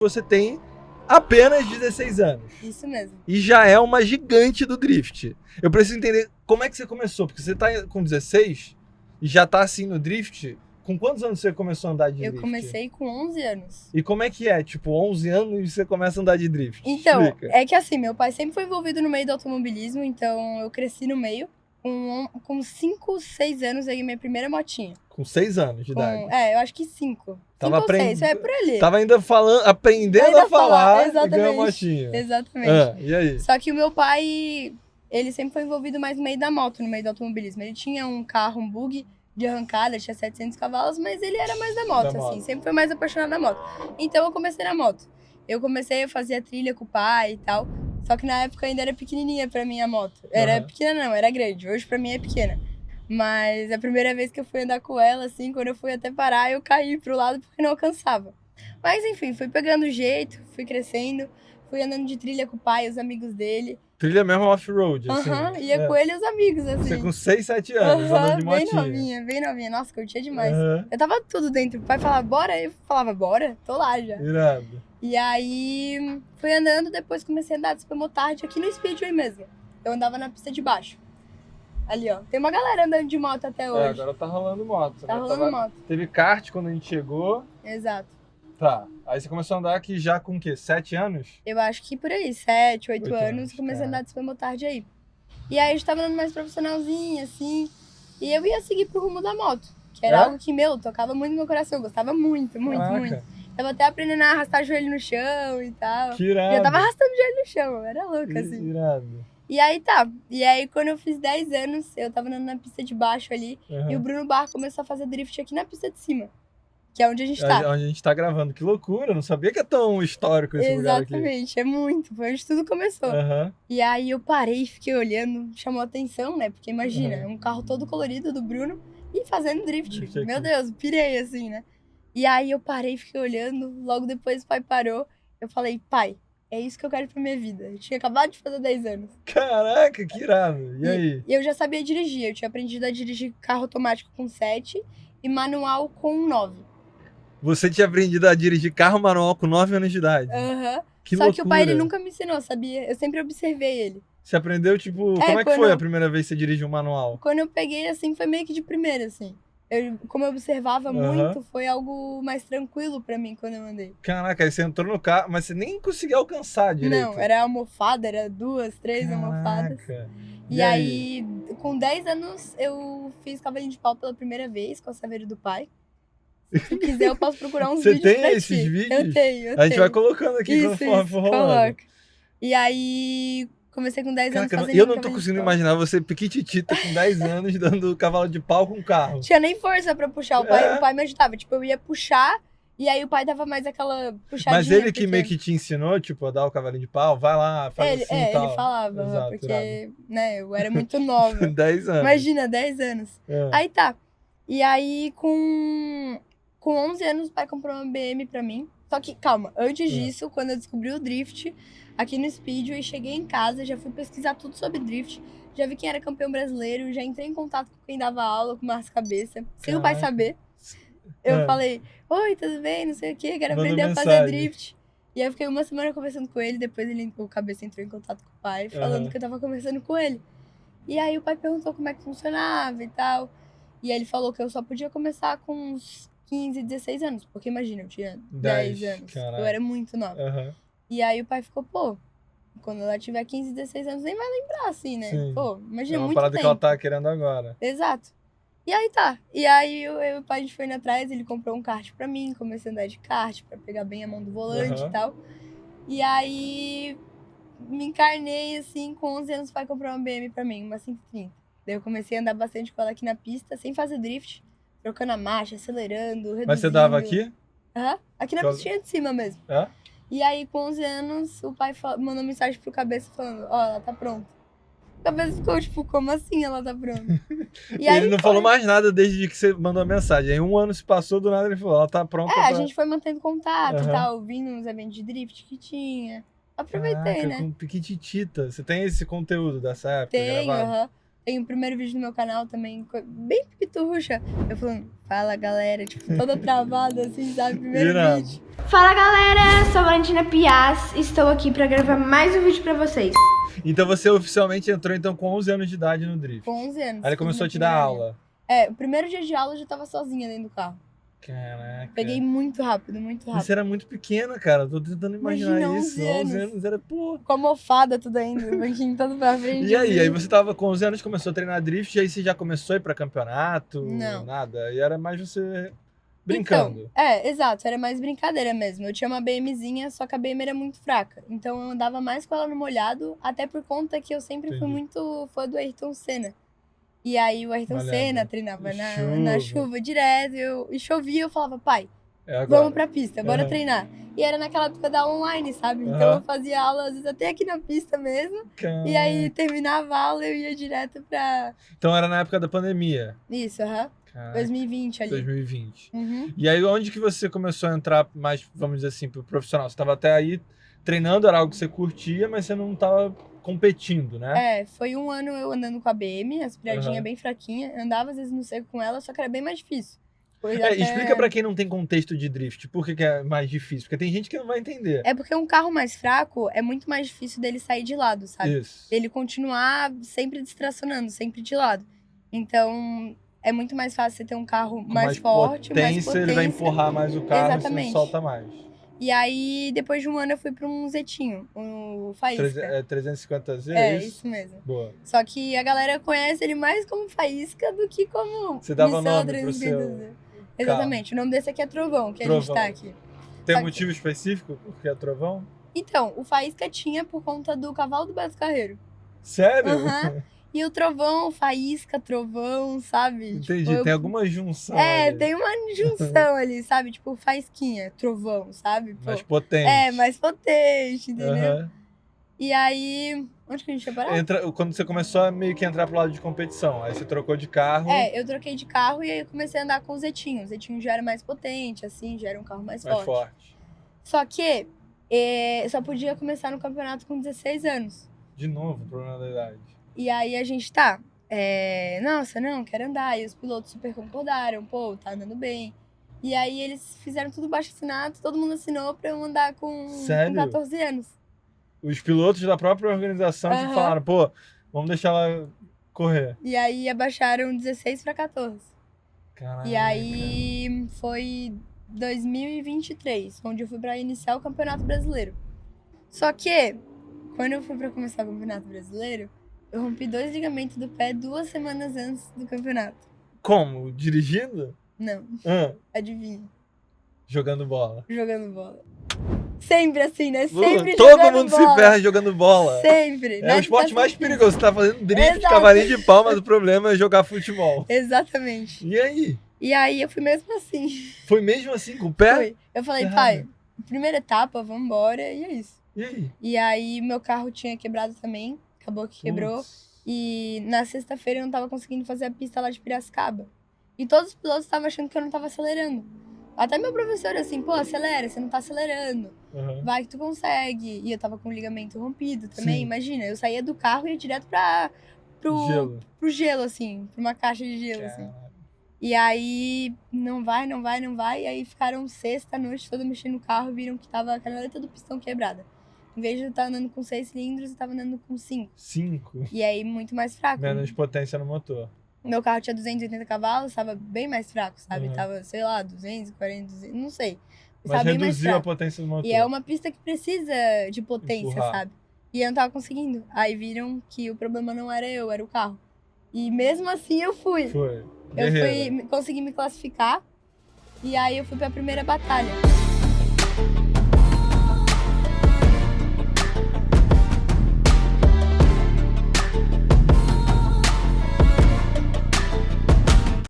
Você tem apenas 16 anos. Isso mesmo. E já é uma gigante do drift. Eu preciso entender como é que você começou, porque você tá com 16 e já tá assim no drift. Com quantos anos você começou a andar de drift? Eu comecei com 11 anos. E como é que é? Tipo, 11 anos e você começa a andar de drift? Então, Explica. é que assim, meu pai sempre foi envolvido no meio do automobilismo, então eu cresci no meio. Com 5, 6 anos eu ganhei minha primeira motinha. Com 6 anos de idade. Eu acho que 5. 5 ou 6, é por ali. Tava ainda aprendendo a falar e ganhou a motinha. Exatamente. E aí? Só que o meu pai, ele sempre foi envolvido mais no meio da moto, no meio do automobilismo. Ele tinha um carro, um bug de arrancada, tinha 700 cavalos, mas ele era mais da moto, assim. Sempre foi mais apaixonado na moto. Então eu comecei na moto. Eu comecei a fazer trilha com o pai e tal. Só que na época ainda era pequenininha pra mim a moto. Era pequena não, era grande. Hoje pra mim é pequena. Mas a primeira vez que eu fui andar com ela, assim, quando eu fui até parar, eu caí pro lado porque não alcançava. Mas enfim, fui pegando jeito, fui crescendo, fui andando de trilha com o pai, os amigos dele. Trilha mesmo off-road, assim. Ia com ele e os amigos, assim. Você com 6, 7 anos, andando de motinha. Bem novinha. Nossa, curtia demais. Eu tava tudo dentro. O pai falava, bora? Eu falava, bora? Tô lá já. Irado. E aí, fui andando, depois comecei a andar de supermotard aqui no Speedway mesmo. Eu andava na pista de baixo. Ali, ó. Tem uma galera andando de moto até hoje. Agora tá rolando moto. Tá rolando moto. Teve kart quando a gente chegou. Exato. Tá. Aí você começou a andar aqui já com o quê? 7 anos? Eu acho que por aí, 7, 8 anos, comecei a andar de supermotard aí. E aí, a gente tava andando mais profissionalzinho, assim. E eu ia seguir pro rumo da moto. Que era algo que, tocava muito no meu coração. Eu gostava muito, muito, muito. Tava até aprendendo a arrastar joelho no chão e tal. Que irado. Já tava arrastando joelho no chão, era louco, assim. Irado. E aí tá. E aí, quando eu fiz 10 anos, eu tava andando na pista de baixo ali. E o Bruno Barra começou a fazer drift aqui na pista de cima. Que é onde a gente tá. Onde a gente tá gravando. Que loucura, não sabia que é tão histórico esse lugar aqui. Exatamente, é muito. Foi onde tudo começou. E aí eu parei e fiquei olhando, chamou atenção, né? Porque imagina, um carro todo colorido do Bruno e fazendo drift. Meu Deus, pirei assim, né? E aí eu parei, fiquei olhando, logo depois o pai parou. Eu falei, pai, é isso que eu quero pra minha vida. Eu tinha acabado de fazer 10 anos. Caraca, que irado. E aí? E eu já sabia dirigir, eu tinha aprendido a dirigir carro automático com 7 e manual com 9. Você tinha aprendido a dirigir carro manual com 9 anos de idade? Que Só loucura. que o pai, ele nunca me ensinou, sabia? Eu sempre observei ele. Você aprendeu, tipo... como é que foi a primeira vez que você dirigiu um manual? Quando eu peguei, assim, foi meio que de primeira, assim. Como eu observava muito, foi algo mais tranquilo pra mim quando eu andei. Caraca, aí você entrou no carro, mas você nem conseguia alcançar direito. Não, era almofada, era 2, 3 almofadas. E aí, com 10 anos, eu fiz cavalinho de pau pela primeira vez com a Saveiro do pai. Se quiser, eu posso procurar uns vídeos pra ti. Você tem esses vídeos? Eu tenho. A gente vai colocando aqui conforme for rolando. Coloca. E aí, comecei com 10 anos fazendo eu não tô conseguindo imaginar você piquititita com 10 anos dando cavalo de pau com carro. Tinha nem força pra puxar, o pai me ajudava. Tipo, eu ia puxar e aí o pai dava mais aquela puxadinha. Mas ele que meio que te ensinou, tipo, a dar o cavalinho de pau, vai lá, faz assim e tal. Ele falava, porque, né, eu era muito nova. 10 anos. Imagina, 10 anos. Aí tá. E aí, com 11 anos, o pai comprou uma BM pra mim. Só que, calma, antes disso, quando eu descobri o drift, aqui no Speedway, cheguei em casa, já fui pesquisar tudo sobre drift, já vi quem era campeão brasileiro, já entrei em contato com quem dava aula, com o Márcio Cabeça, sem o pai saber. Eu falei, oi, tudo bem, não sei o que, quero aprender a fazer drift. E aí eu fiquei uma semana conversando com ele, depois o Cabeça entrou em contato com o pai, falando que eu tava conversando com ele. E aí o pai perguntou como é que funcionava e tal. E aí ele falou que eu só podia começar com uns 15, 16 anos, porque imagina, eu tinha 10 anos, eu era muito nova. E aí o pai ficou, pô, quando ela tiver 15, 16 anos, nem vai lembrar assim, né? Sim. Pô, imagina, é uma muito parada tempo. que ela tá querendo agora. Exato. E aí tá. E aí eu e o pai, a gente foi indo atrás, ele comprou um kart pra mim, comecei a andar de kart, pra pegar bem a mão do volante e tal. E aí me encarnei, assim, com 11 anos o pai comprou uma BM pra mim, uma 530. Daí eu comecei a andar bastante com ela aqui na pista, sem fazer drift, trocando a marcha, acelerando, reduzindo. Mas você dava aqui? Aqui na pistinha de cima mesmo. E aí, com 11 anos, o pai mandou mensagem pro Cabeça falando, ó, ela tá pronta. O Cabeça ficou, tipo, como assim ela tá pronta? E aí, ele não falou mais nada desde que você mandou a mensagem. Aí 1 ano se passou, do nada ele falou, ela tá pronta. A gente foi mantendo contato e tal, vindo nos eventos de drift que tinha. Aproveitei, né? Com piquititita. Você tem esse conteúdo dessa época gravado? Tem o primeiro vídeo no meu canal também, bem piturruxa. Eu falando, fala galera, tipo, toda travada, assim, sabe? Primeiro vídeo. Fala galera, sou a Valentina Piaz, estou aqui pra gravar mais um vídeo pra vocês. Então você oficialmente entrou então com 11 anos de idade no drift? Com 11 anos. Aí ele começou a te dar aula? O primeiro dia de aula eu já tava sozinha dentro do carro. Caraca. Peguei muito rápido, muito rápido. Você era muito pequena, cara. Tô tentando imaginar isso. 11 anos era, pô. Com a almofada tudo ainda, o banquinho todo pra frente. E aí? Aí você tava com 11 anos, começou a treinar drift, e aí você já começou a ir pra campeonato? Não. Nada? E era mais você brincando? Então, exato. Era mais brincadeira mesmo. Eu tinha uma BMzinha, só que a BM era muito fraca. Então eu andava mais com ela no molhado, até por conta que eu sempre fui muito fã do Ayrton Senna. E aí o Ayrton Senna treinava na chuva direto, e chovia, eu falava, pai, vamos pra pista, bora treinar. E era naquela época da online, sabe? Então eu fazia aula, às vezes, até aqui na pista mesmo. E aí terminava a aula, eu ia direto pra... Então era na época da pandemia? Isso, 2020 ali. 2020. E aí onde que você começou a entrar mais, vamos dizer assim, pro profissional? Você tava até aí treinando, era algo que você curtia, mas você não tava competindo, né? Foi um ano eu andando com a BM, aspiradinha bem fraquinha. Andava às vezes no seco com ela, só que era bem mais difícil. Explica pra quem não tem contexto de drift, por que é mais difícil? Porque tem gente que não vai entender. É porque um carro mais fraco é muito mais difícil dele sair de lado, sabe? Isso. Ele continuar sempre distracionando, sempre de lado. Então, é muito mais fácil você ter um carro mais forte, mais potência. Ele vai empurrar mais o carro e você não solta mais. E aí, depois de um ano, eu fui pra um Zetinho, o Faísca. 350Z? Isso mesmo. Boa. Só que a galera conhece ele mais como Faísca do que como Você dava nome pro seu... Exatamente. O nome desse aqui é Trovão, que a gente tá aqui. Tem um motivo específico porque é Trovão? Então, o Faísca tinha por conta do cavalo do Beto Carreiro. Sério? E o Trovão, Faísca, Trovão, sabe? Entendi, tipo, tem alguma junção ali. Tem uma junção ali, sabe? Tipo, Faísquinha, Trovão, sabe? Pô, mais potente. Mais potente, entendeu? E aí, onde que a gente ia parar? Quando você começou a meio que entrar pro lado de competição, aí você trocou de carro. Eu troquei de carro e aí eu comecei a andar com o Zetinho. O Zetinho já era mais potente, assim, já era um carro mais forte. Só que só podia começar no campeonato com 16 anos. De novo, problema da idade. E aí a gente nossa, não, quero andar. E os pilotos super concordaram, pô, tá andando bem. E aí eles fizeram tudo baixo assinado, todo mundo assinou pra eu andar com 14 anos. Os pilotos da própria organização que falaram, pô, vamos deixar ela correr. E aí abaixaram 16 pra 14. Caralho. E aí foi 2023, onde eu fui pra iniciar o Campeonato Brasileiro. Só que, quando eu fui pra começar o Campeonato Brasileiro, eu rompi 2 ligamentos do pé 2 semanas antes do campeonato. Como? Dirigindo? Não. Adivinha. Jogando bola. Jogando bola. Sempre assim, né? Sempre todo mundo se ferra jogando bola. Sempre. É o esporte mais perigoso. Você tá fazendo drift, cavalinho de pau, mas o problema é jogar futebol. Exatamente. E aí? E aí eu fui mesmo assim. Foi mesmo assim, com o pé? Foi. Eu falei, pai, primeira etapa, vambora, e é isso. E aí? E aí meu carro tinha quebrado também, acabou que quebrou. E na sexta-feira eu não tava conseguindo fazer a pista lá de Piracicaba. E todos os pilotos estavam achando que eu não tava acelerando. Até meu professor, assim, pô, acelera, você não tá acelerando. Vai que tu consegue. E eu tava com o ligamento rompido também, imagina. Eu saía do carro e ia direto pro gelo, assim, pra uma caixa de gelo, assim. E aí, não vai. E aí ficaram sexta noite toda mexendo no carro, viram que tava a canaleta do pistão quebrada. Em vez de eu estar andando com 6 cilindros, eu tava andando com 5. 5? E aí, muito mais fraco. Menos potência no motor. Meu carro tinha 280 cavalos, tava bem mais fraco, sabe? Tava, sei lá, 240, 200, não sei. Mas reduziu a potência do motor. E é uma pista que precisa de potência, sabe? E eu não tava conseguindo. Aí viram que o problema não era eu, era o carro. E mesmo assim eu fui. Foi. Eu consegui me classificar. E aí eu fui pra primeira batalha.